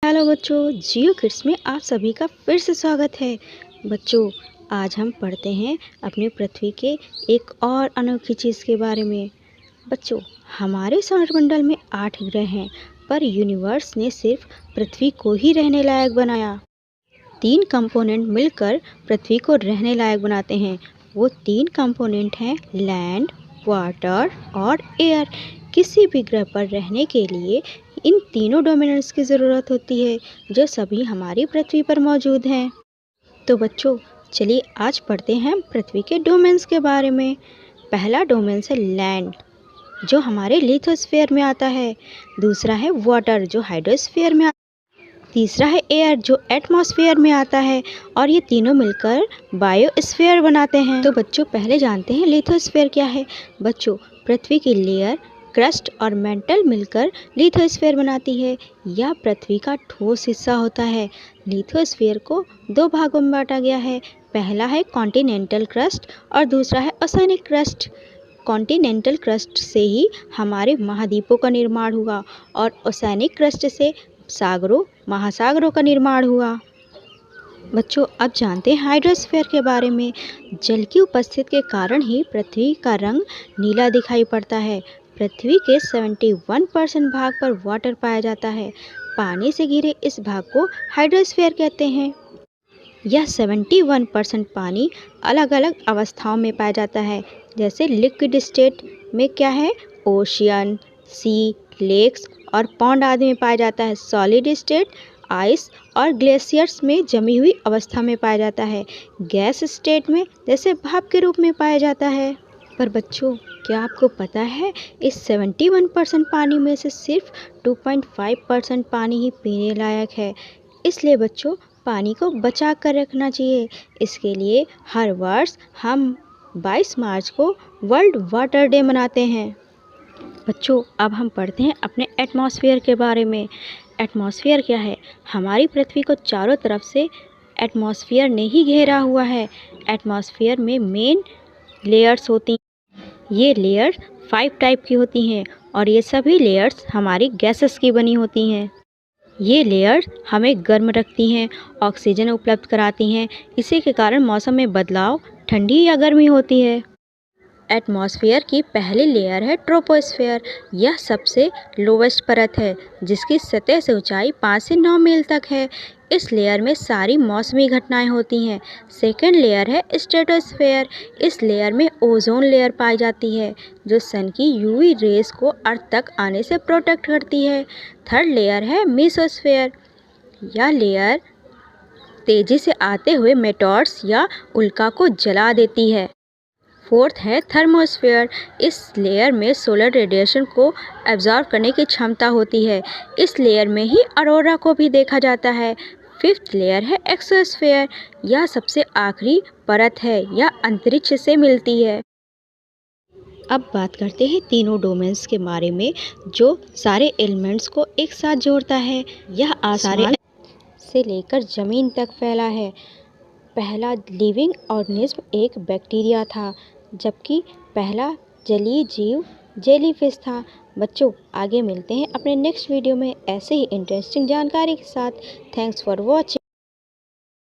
Hello बच्चों, जियो kids में आप सभी का फिर से स्वागत है। बच्चों, आज हम पढ़ते हैं अपनी पृथ्वी के एक और अनोखी चीज़ के बारे में। बच्चों, हमारे सौरमंडल में 8 ग्रह हैं, पर यूनिवर्स ने सिर्फ पृथ्वी को ही रहने लायक बनाया। 3 कंपोनेंट मिलकर पृथ्वी को रहने लायक बनाते हैं। वो 3 कंपोनेंट हैं लैंड, वाटर और एयर। किसी भी ग्रह पर रहने के लिए इन तीनों डोमिनेंट्स की ज़रूरत होती है, जो सभी हमारी पृथ्वी पर मौजूद हैं। तो बच्चों, चलिए आज पढ़ते हैं पृथ्वी के डोमेन्स के बारे में। पहला डोमेन्स है लैंड, जो हमारे लिथोस्फीयर में आता है। दूसरा है वाटर, जो हाइड्रोस्फीयर में आता है। तीसरा है एयर, जो एटमॉस्फेयर में आता है। और ये तीनों मिलकर बायोस्फीयर बनाते हैं। तो बच्चों, पहले जानते हैं लिथोस्फीयर क्या है। बच्चों, पृथ्वी की लेयर, क्रस्ट और मेंटल मिलकर लिथोस्फीयर बनाती है। यह पृथ्वी का ठोस हिस्सा होता है। लिथोस्फीयर को 2 भागों में बांटा गया है। पहला है कॉन्टिनेंटल क्रस्ट और दूसरा है ओशनिक क्रस्ट। कॉन्टिनेंटल क्रस्ट से ही हमारे महाद्वीपों का निर्माण हुआ और ओशनिक क्रस्ट से सागरों, महासागरों का निर्माण हुआ। बच्चों, अब जानते हैं हाइड्रोस्फीयर के बारे में। जल की उपस्थिति के कारण ही पृथ्वी का रंग नीला दिखाई पड़ता है। पृथ्वी के 71% भाग पर वाटर पाया जाता है। पानी से घिरे इस भाग को हाइड्रोस्फीयर कहते हैं। यह 71% पानी अलग अलग अवस्थाओं में पाया जाता है। जैसे लिक्विड स्टेट में क्या है, ओशियन, सी, लेक्स और पॉन्ड आदि में पाया जाता है। सॉलिड स्टेट आइस और ग्लेशियर्स में जमी हुई अवस्था में पाया जाता है। गैस स्टेट में जैसे भाप के रूप में पाया जाता है। पर बच्चों, क्या आपको पता है इस 71% पानी में से सिर्फ 2.5% पानी ही पीने लायक है। इसलिए बच्चों, पानी को बचा कर रखना चाहिए। इसके लिए हर वर्ष हम 22 मार्च को वर्ल्ड वाटर डे मनाते हैं। बच्चों, अब हम पढ़ते हैं अपने एटमॉस्फेयर के बारे में। एटमॉस्फेयर क्या है? हमारी पृथ्वी को चारों तरफ से एटमॉस्फेयर ने ही घेरा हुआ है। एटमॉस्फेयर में मेन लेयर्स होती हैं। ये लेयर्स 5 टाइप की होती हैं और ये सभी लेयर्स हमारी गैसेस की बनी होती हैं। ये लेयर्स हमें गर्म रखती हैं, ऑक्सीजन उपलब्ध कराती हैं। इसी के कारण मौसम में बदलाव, ठंडी या गर्मी होती है। एटमॉस्फेयर की पहली लेयर है ट्रोपोस्फेयर। यह सबसे लोवेस्ट परत है, जिसकी सतह से ऊंचाई 5 से 9 मील तक है। इस लेयर में सारी मौसमी घटनाएं होती हैं। सेकेंड लेयर है स्ट्रेटोस्फेयर। इस लेयर में ओजोन लेयर पाई जाती है, जो सन की यूवी रेस को अर्थ तक आने से प्रोटेक्ट करती है। थर्ड लेयर है मेसोस्फेयर। यह लेयर तेजी से आते हुए मेटोर्स या उल्का को जला देती है। फोर्थ है थर्मोस्फेयर। इस लेयर में सोलर रेडिएशन को एब्जॉर्ब करने की क्षमता होती है। इस लेयर में ही अरोरा को भी देखा जाता है। फिफ्थ लेयर है एक्सोस्फेयर। यह सबसे आखिरी परत है। यह अंतरिक्ष से मिलती है। अब बात करते हैं तीनों डोमेन्स के बारे में, जो सारे एलिमेंट्स को एक साथ जोड़ता है। यह आसमान से लेकर ज़मीन तक फैला है। पहला लिविंग ऑर्गेनिज्म एक बैक्टीरिया था, जबकि पहला जलीय जीव जेलीफिश था। बच्चों, आगे मिलते हैं अपने नेक्स्ट वीडियो में ऐसे ही इंटरेस्टिंग जानकारी के साथ। Thanks for watching.